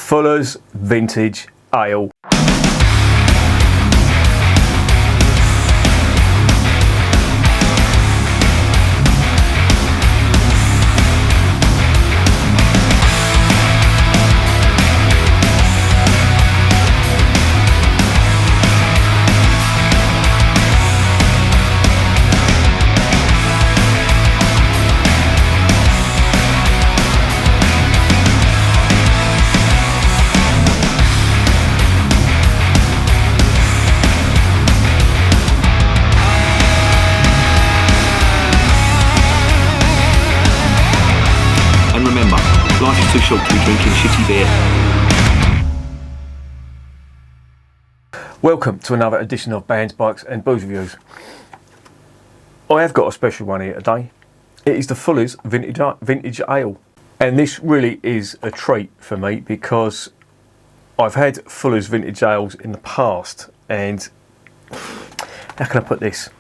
Fuller's Vintage Ale. And remember, life is too short to be drinking shitty beer. Welcome to another edition of Bands, Bikes and Booze Reviews. I have got a special one here today. It is the Fuller's Vintage Ale. And this really is a treat for me because I've had Fuller's Vintage Ales in the past, and how can I put this?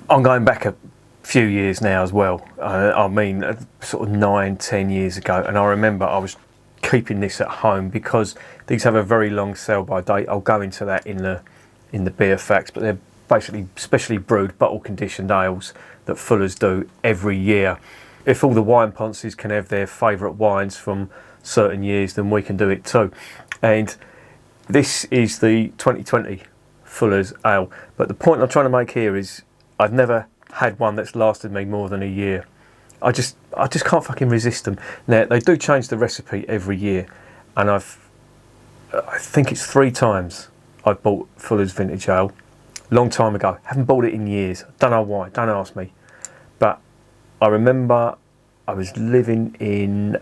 I'm going back a few years now as well. I mean, sort of 9-10 years ago, and I remember I was keeping this at home because these have a very long sell-by date. I'll go into that in the beer facts, but they're basically specially brewed, bottle-conditioned ales that Fuller's do every year. If all the wine ponces can have their favourite wines from certain years, then we can do it too. And this is the 2020 Fuller's Ale. But the point I'm trying to make here is I've never had one that's lasted me more than a year. I just can't fucking resist them. Now, they do change the recipe every year, and I think it's 3 times I've bought Fuller's Vintage Ale. Long time ago. Haven't bought it in years. Don't know why, don't ask me. But I remember I was living in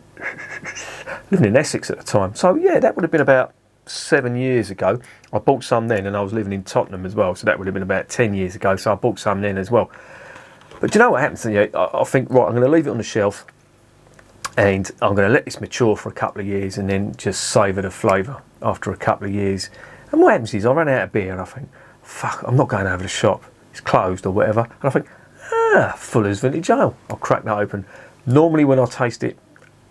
Essex at the time. So yeah, that would have been about 7 years ago. I bought some then, and I was living in Tottenham as well, so that would have been about 10 years ago, so I bought some then as well. But do you know what happens? I think, right, I'm going to leave it on the shelf, and I'm going to let this mature for a couple of years, and then just savour the flavour after a couple of years. And what happens is I run out of beer, and I think, fuck, I'm not going over to the shop, it's closed or whatever, and I think, Fuller's Vintage Ale. I'll crack that open. Normally when I taste it,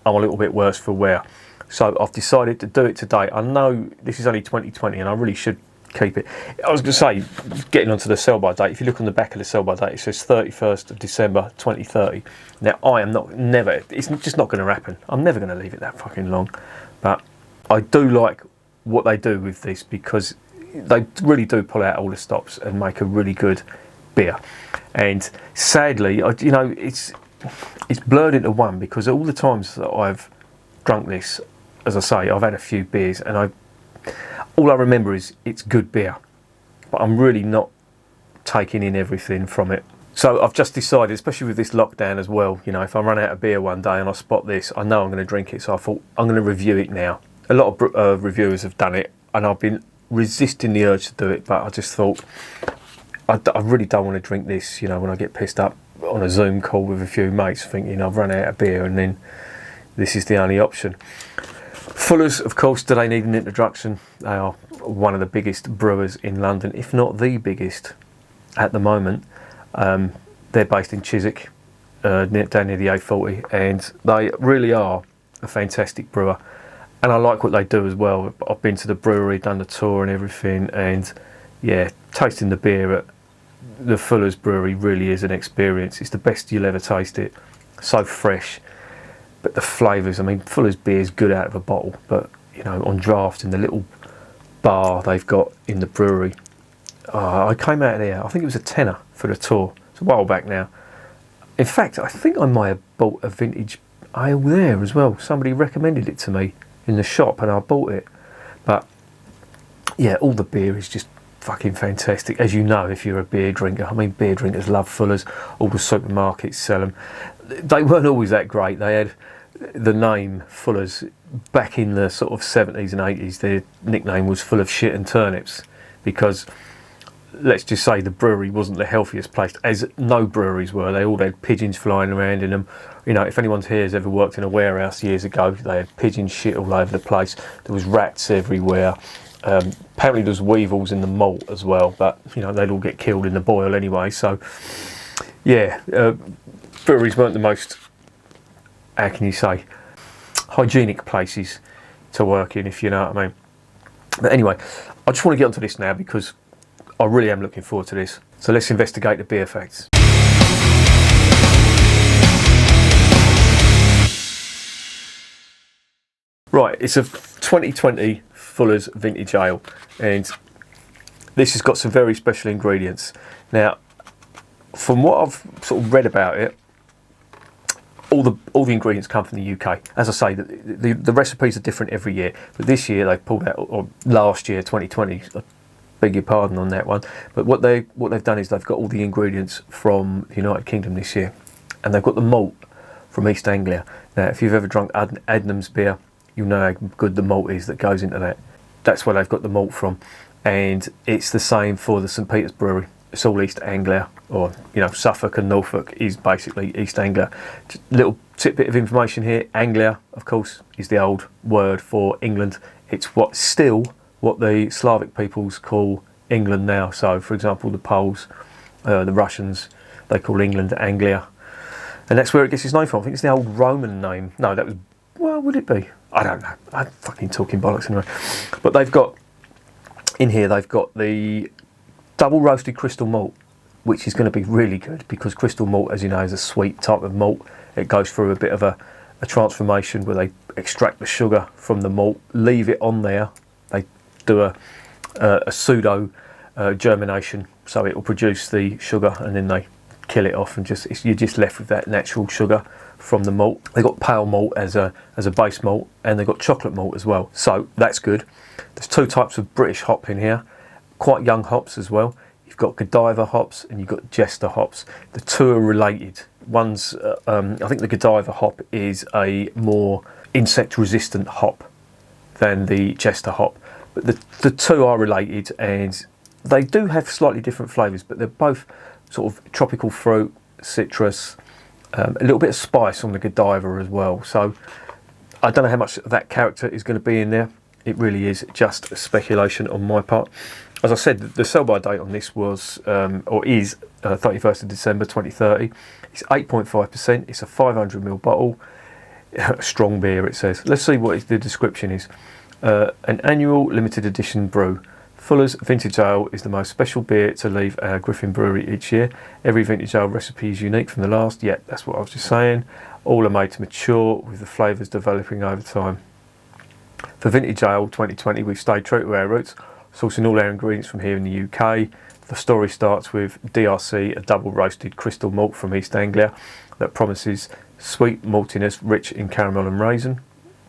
I'm a little bit worse for wear. So I've decided to do it today. I know this is only 2020 and I really should keep it. I was going to say, getting onto the sell-by date, if you look on the back of the sell-by date, it says 31st of December 2030. Now, it's just not going to happen. I'm never going to leave it that fucking long. But I do like what they do with this because they really do pull out all the stops and make a really good beer. And sadly, it's blurred into one because all the times that I've drunk this, as I say, I've had a few beers, and all I remember is it's good beer, but I'm really not taking in everything from it. So I've just decided, especially with this lockdown as well, if I run out of beer one day and I spot this, I know I'm going to drink it, so I thought I'm going to review it now. A lot of reviewers have done it, and I've been resisting the urge to do it, but I just thought I really don't want to drink this, when I get pissed up on a Zoom call with a few mates thinking I've run out of beer, and then this is the only option. Fuller's, of course, do they need an introduction? They are one of the biggest brewers in London, if not the biggest at the moment. They're based in Chiswick, down near the A40, and they really are a fantastic brewer. And I like what they do as well. I've been to the brewery, done the tour and everything, and yeah, tasting the beer at the Fuller's Brewery really is an experience. It's the best you'll ever taste it. So fresh. But the flavours, Fuller's beer is good out of a bottle, but on draft in the little bar they've got in the brewery. I came out of there, I think it was a tenner for the tour. It's a while back now. In fact, I think I might have bought a vintage ale there as well. Somebody recommended it to me in the shop and I bought it. But yeah, all the beer is just fucking fantastic, as you know if you're a beer drinker. Beer drinkers love Fuller's. All the supermarkets sell them. They weren't always that great. They had the name Fuller's back in the sort of 70s and 80s. Their nickname was Full of Shit and Turnips because, let's just say, the brewery wasn't the healthiest place, as no breweries were. They all had pigeons flying around in them. If anyone's here has ever worked in a warehouse years ago, they had pigeon shit all over the place. There was rats everywhere. Apparently there's weevils in the malt as well, but they'd all get killed in the boil anyway. So yeah, breweries weren't the most, how can you say, hygienic places to work in, if you know what I mean. But anyway, I just want to get onto this now because I really am looking forward to this. So let's investigate the beer facts. Right, it's a 2020 Fuller's Vintage Ale, and this has got some very special ingredients. Now, from what I've sort of read about it, all the ingredients come from the UK. As I say, the recipes are different every year, but this year they pulled out, or last year, 2020, I beg your pardon on that one, but what they've done is they've got all the ingredients from the United Kingdom this year, and they've got the malt from East Anglia. Now, if you've ever drunk Adnams beer, you know how good the malt is that goes into that. That's where they've got the malt from, and it's the same for the St Peter's Brewery. It's all East Anglia, or Suffolk and Norfolk is basically East Anglia. Just a little tidbit of information here: Anglia, of course, is the old word for England. It's still what the Slavic peoples call England now. So, for example, the Poles, the Russians, they call England Anglia, and that's where it gets its name from. I think it's the old Roman name. No, that was, well, would it be? I don't know. I'm fucking talking bollocks anyway. But they've got the double roasted crystal malt, which is going to be really good because crystal malt, as you know, is a sweet type of malt. It goes through a bit of a transformation where they extract the sugar from the malt, leave it on there. They do a pseudo germination, so it will produce the sugar, and then they kill it off, and you're just left with that natural sugar from the malt. They've got pale malt as a base malt, and they've got chocolate malt as well, so that's good. There's two types of British hop in here, quite young hops as well. You've got Godiva hops and you've got Jester hops. The two are related. One's, I think the Godiva hop is a more insect resistant hop than the Jester hop, but the two are related, and they do have slightly different flavours, but they're both sort of tropical fruit, citrus, a little bit of spice on the Godiva as well. So I don't know how much of that character is going to be in there. It really is just a speculation on my part. As I said, the sell-by date on this was, or is, 31st of December 2030. It's 8.5%. It's a 500ml bottle. Strong beer, it says. Let's see what the description is. An annual limited edition brew. Fuller's Vintage Ale is the most special beer to leave our Griffin Brewery each year. Every Vintage Ale recipe is unique from the last. Yeah, that's what I was just saying. All are made to mature, with the flavours developing over time. For Vintage Ale 2020, we've stayed true to our roots, sourcing all our ingredients from here in the UK. The story starts with DRC, a double roasted crystal malt from East Anglia that promises sweet maltiness rich in caramel and raisin.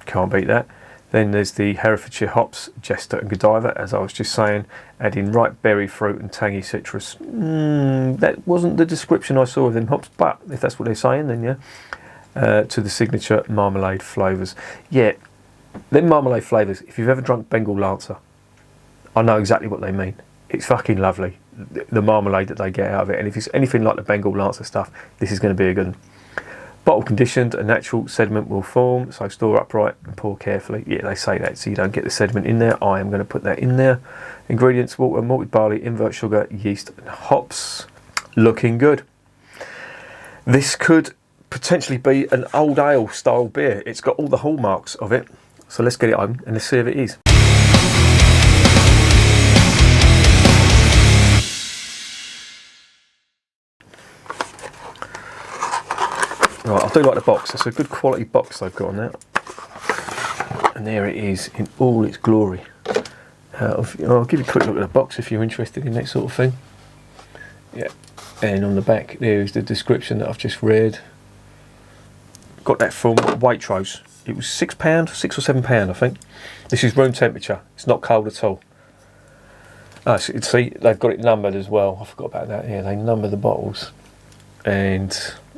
Can't beat that. Then there's the Herefordshire hops, Jester and Godiva, as I was just saying, adding ripe berry fruit and tangy citrus. That wasn't the description I saw of them hops, but if that's what they're saying, then yeah. To the signature marmalade flavours. Yeah, them marmalade flavours, if you've ever drunk Bengal Lancer, I know exactly what they mean. It's fucking lovely, the marmalade that they get out of it. And if it's anything like the Bengal Lancer stuff, this is going to be a good one. Bottle conditioned, a natural sediment will form, so store upright and pour carefully. Yeah, they say that so you don't get the sediment in there. I am going to put that in there. Ingredients: water, malted barley, invert sugar, yeast and hops. Looking good. This could potentially be an old ale style beer. It's got all the hallmarks of it. So let's get it home and let's see if it is. Right, I do like the box. It's a good quality box they've got on that. And there it is in all its glory. I'll give you a quick look at the box if you're interested in that sort of thing. Yeah, and on the back there is the description that I've just read. Got that from Waitrose. It was £6, £6 or £7, I think. This is room temperature. It's not cold at all. Oh, so see, they've got it numbered as well. I forgot about that. Yeah, they number the bottles, and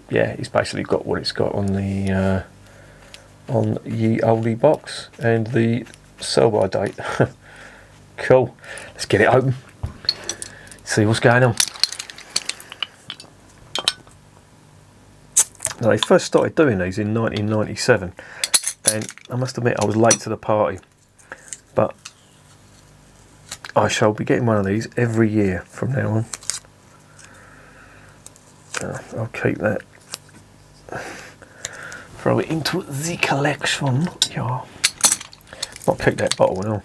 yeah, it's basically got what it's got on the ye oldie box and the sell-by date. Cool. Let's get it open. See what's going on. Now, they first started doing these in 1997, and I must admit I was late to the party, but I shall be getting one of these every year from now on. I'll keep that. Throw it into the collection. Yeah. I'll keep that bottle and all.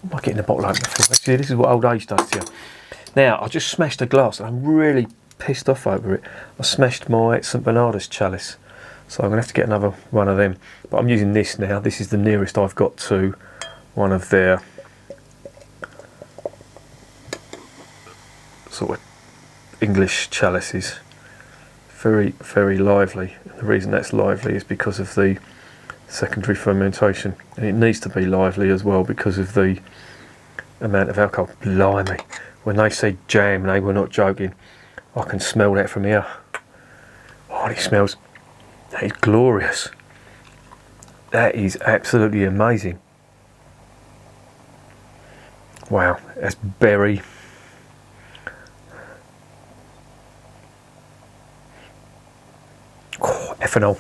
What am I getting the bottle opener for? See, this is what old age does to you. Now, I just smashed a glass and I'm really pissed off over it. I smashed my St Bernardus chalice. So I'm going to have to get another one of them. But I'm using this now. This is the nearest I've got to one of their sort of English chalices. Very, very lively. The reason that's lively is because of the secondary fermentation. And it needs to be lively as well because of the amount of alcohol. Blimey. When they say jam, they were not joking. I can smell that from here. Oh, it smells... That is glorious. That is absolutely amazing. Wow, that's berry. Oh, ethanol.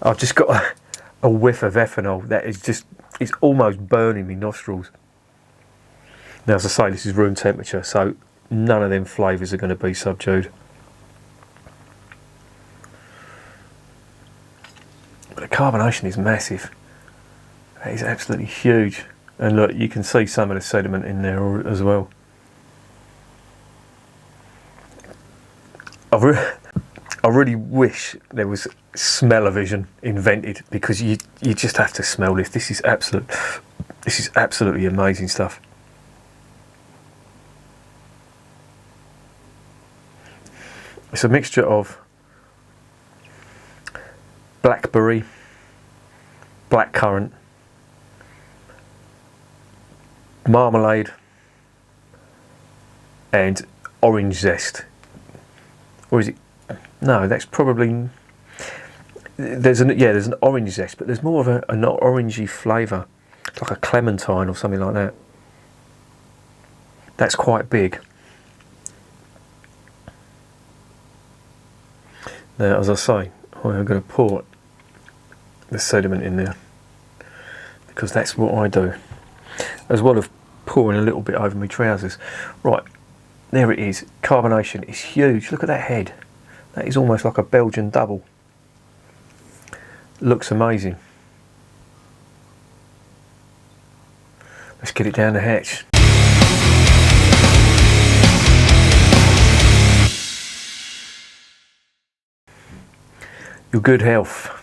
I've just got a whiff of ethanol. That is just, it's almost burning me nostrils. Now, as I say, this is room temperature, so none of them flavours are going to be subdued. But the carbonation is massive. That is absolutely huge. And look, you can see some of the sediment in there as well. I really wish there was smell-o-vision invented, because you just have to smell this. This is absolutely amazing stuff. It's a mixture of blackberry, blackcurrant, marmalade and orange zest. Or is it? No, that's probably... There's an orange zest, but there's more of an orangey flavour, like a clementine or something like that. That's quite big. Now, as I say, I'm going to pour the sediment in there, because that's what I do, as well as pouring a little bit over my trousers. Right, there it is. Carbonation is huge. Look at that head. That is almost like a Belgian double. Looks amazing. Let's get it down the hatch. Your good health.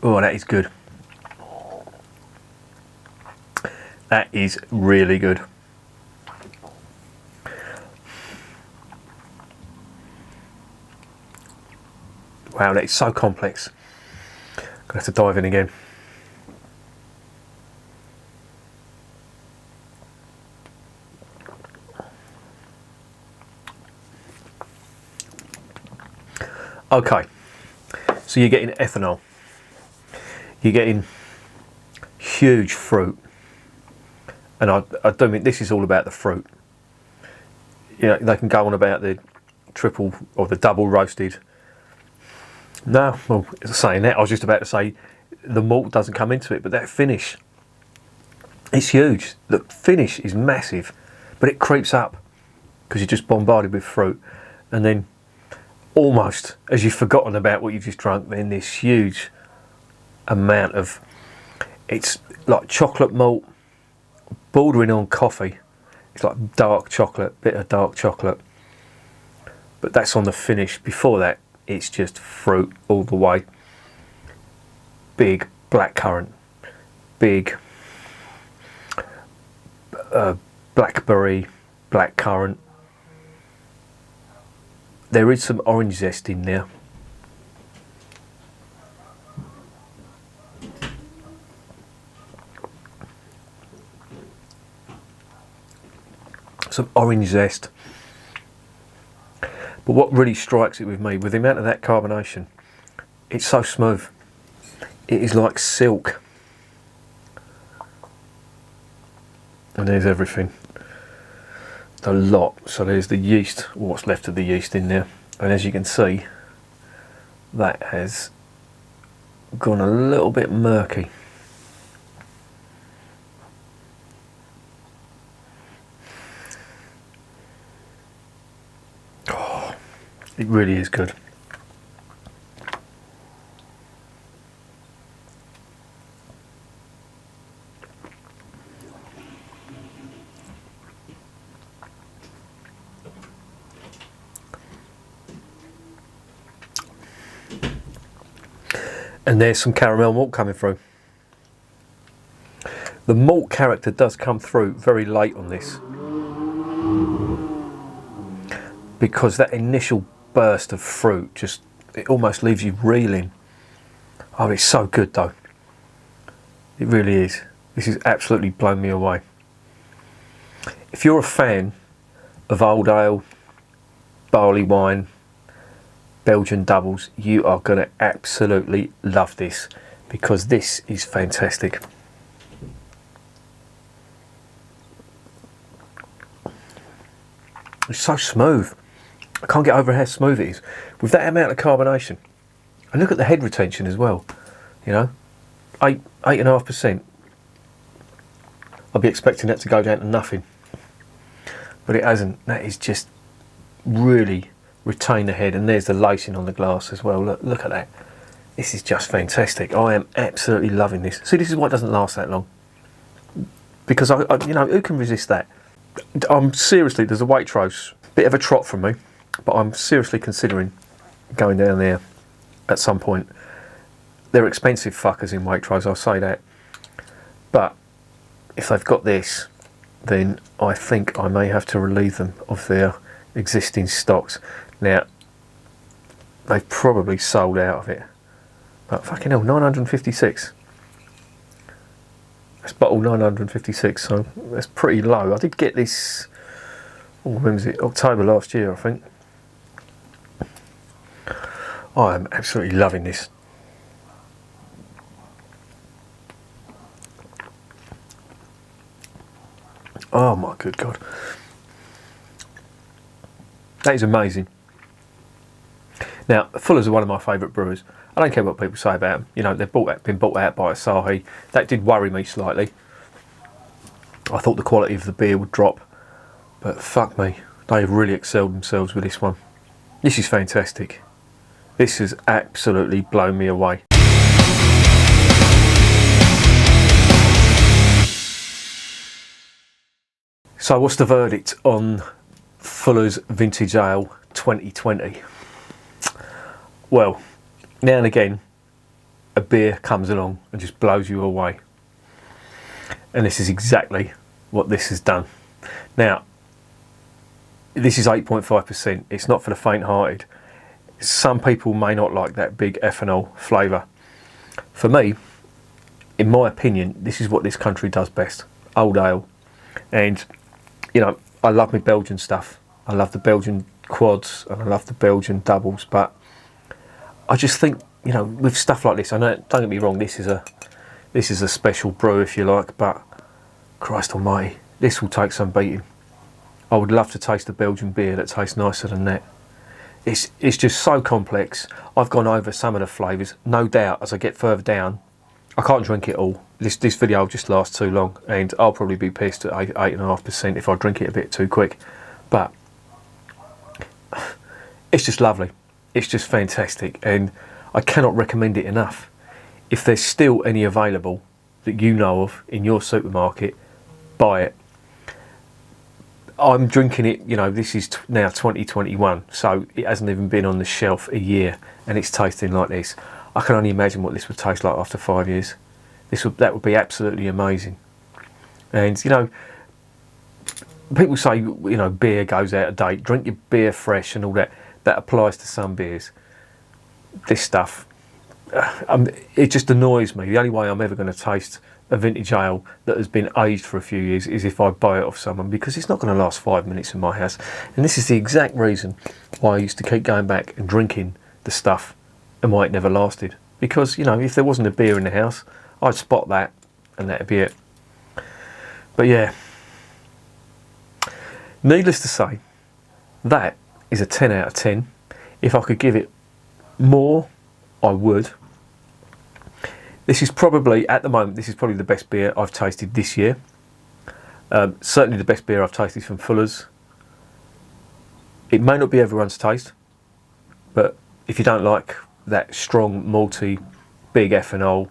Oh, that is good. That is really good. Wow, that is so complex. Gonna have to dive in again. Okay, so you're getting ethanol. You're getting huge fruit, and I don't mean this is all about the fruit. You know, they can go on about the triple or the double roasted. No, well, saying that, I was just about to say the malt doesn't come into it, but that finish, it's huge. The finish is massive, but it creeps up because you're just bombarded with fruit, and then almost as you've forgotten about what you've just drunk, then this huge amount of, it's like chocolate malt bordering on coffee. It's like dark chocolate, bit of dark chocolate, but that's on the finish. Before that, it's just fruit all the way. Big blackcurrant, big blackberry, blackcurrant. There is some orange zest in there. Some orange zest. But what really strikes it with me, with the amount of that carbonation, it's so smooth. It is like silk. And there's everything. A lot. So there's the yeast, what's left of the yeast in there. And as you can see, that has gone a little bit murky. It really is good. And there's some caramel malt coming through. The malt character does come through very late on this, because that initial burst of fruit just, it almost leaves you reeling. Oh, it's so good though. It really is. This has absolutely blown me away. If you're a fan of old ale, barley wine, Belgian doubles, you are going to absolutely love this, because this is fantastic. It's so smooth. I can't get over how smooth it is with that amount of carbonation. And look at the head retention as well. You know, 8.5%. I'd be expecting that to go down to nothing, but it hasn't. That is just really retain the head, and there's the lacing on the glass as well. Look at that. This is just fantastic. I am absolutely loving this. See, this is why it doesn't last that long, because I you know, who can resist that? I'm seriously, there's a Waitrose, bit of a trot from me, but I'm seriously considering going down there at some point. They're expensive fuckers in Waitrose, I'll say that, but if they've got this, then I think I may have to relieve them of their existing stocks. Now, they've probably sold out of it, but fucking hell, 956. It's bottle 956, so that's pretty low. I did get this, when was it? October last year, I think. I am absolutely loving this. Oh my good God. That is amazing. Now, Fuller's are one of my favourite brewers. I don't care what people say about them. You know, they've been bought out by Asahi. That did worry me slightly. I thought the quality of the beer would drop, but fuck me, they've really excelled themselves with this one. This is fantastic. This has absolutely blown me away. So what's the verdict on Fuller's Vintage Ale 2020? Well, now and again, a beer comes along and just blows you away. And this is exactly what this has done. Now, this is 8.5%. It's not for the faint-hearted. Some people may not like that big ethanol flavour. For me, in my opinion, this is what this country does best. Old ale. And, you know, I love my Belgian stuff. I love the Belgian quads and I love the Belgian doubles, but I just think, you know, with stuff like this, I know, don't get me wrong, this is a special brew if you like, but Christ almighty, this will take some beating. I would love to taste a Belgian beer that tastes nicer than that. It's just so complex. I've gone over some of the flavours. No doubt, as I get further down, I can't drink it all. This video will just last too long, and I'll probably be pissed at 8.5% if I drink it a bit too quick. But it's just lovely. It's just fantastic, and I cannot recommend it enough. If there's still any available that you know of in your supermarket, buy it. I'm drinking it, you know, this is now 2021, so it hasn't even been on the shelf a year, and it's tasting like this. I can only imagine what this would taste like after 5 years. That would be absolutely amazing. And, you know, people say, you know, beer goes out of date. Drink your beer fresh and all that. That applies to some beers. This stuff, it just annoys me. The only way I'm ever going to taste a vintage ale that has been aged for a few years is if I buy it off someone, because it's not going to last 5 minutes in my house. And this is the exact reason why I used to keep going back and drinking the stuff and why it never lasted. Because, you know, if there wasn't a beer in the house, I'd spot that and that'd be it. But yeah, needless to say, that is a 10 out of 10. If I could give it more, I would. This is probably, at the moment, this is probably the best beer I've tasted this year. Certainly the best beer I've tasted from Fuller's. It may not be everyone's taste, But if you don't like that strong malty, big ethanol,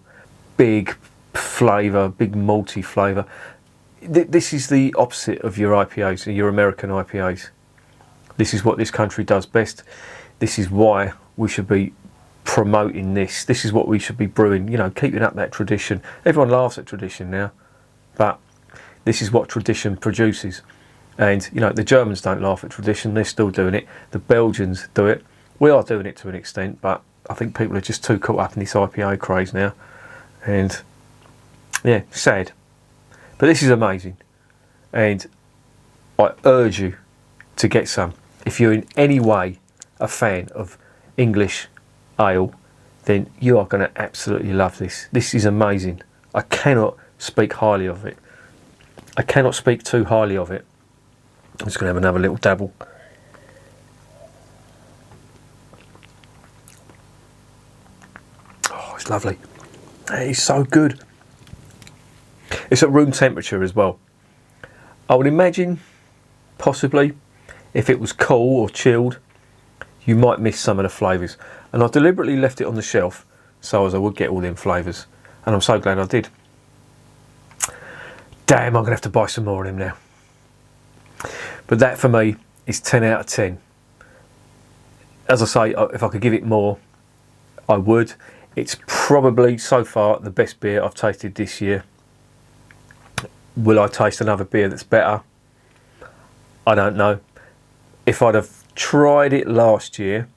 big flavour, big malty flavour, this is the opposite of your IPAs, your American IPAs. This is what this country does best. This is why we should be promoting this. This is what we should be brewing, you know, keeping up that tradition. Everyone laughs at tradition now, but this is what tradition produces. And, you know, the Germans don't laugh at tradition, they're still doing it. The Belgians do it. We are doing it to an extent, but I think people are just too caught up in this IPA craze now. And, yeah, sad. But this is amazing. And I urge you to get some. If you're in any way a fan of English ale, then you are going to absolutely love this. This is amazing. I cannot speak highly of it. I cannot speak too highly of it. I'm just going to have another little dabble. Oh, it's lovely. It is so good. It's at room temperature as well. I would imagine, possibly, if it was cool or chilled, you might miss some of the flavours. And I deliberately left it on the shelf so as I would get all them flavours. And I'm so glad I did. Damn, I'm going to have to buy some more of them now. But that for me is 10 out of 10. As I say, if I could give it more, I would. It's probably, so far, the best beer I've tasted this year. Will I taste another beer that's better? I don't know. If I'd have tried it last year,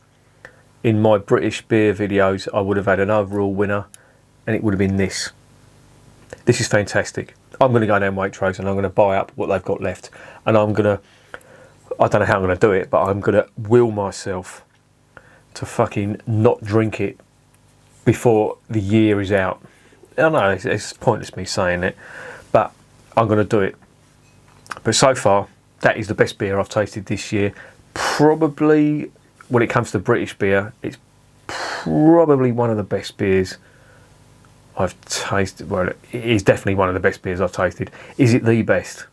in my British beer videos, I would have had an overall winner, and it would have been this. This is fantastic. I'm going to go down Waitrose and I'm going to buy up what they've got left. And I'm going to, I don't know how I'm going to do it, but I'm going to will myself to fucking not drink it before the year is out. I know it's pointless me saying it, but I'm going to do it. But so far, that is the best beer I've tasted this year. Probably, when it comes to British beer, it's probably one of the best beers I've tasted. Well, it is definitely one of the best beers I've tasted. Is it the best?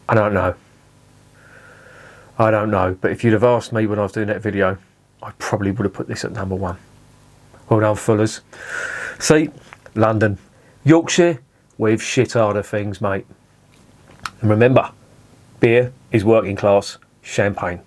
I don't know. I don't know. But if you'd have asked me when I was doing that video, I probably would have put this at number 1. Well done, Fullers. See, London, Yorkshire, we've shit harder things, mate. And remember, beer is working class champagne.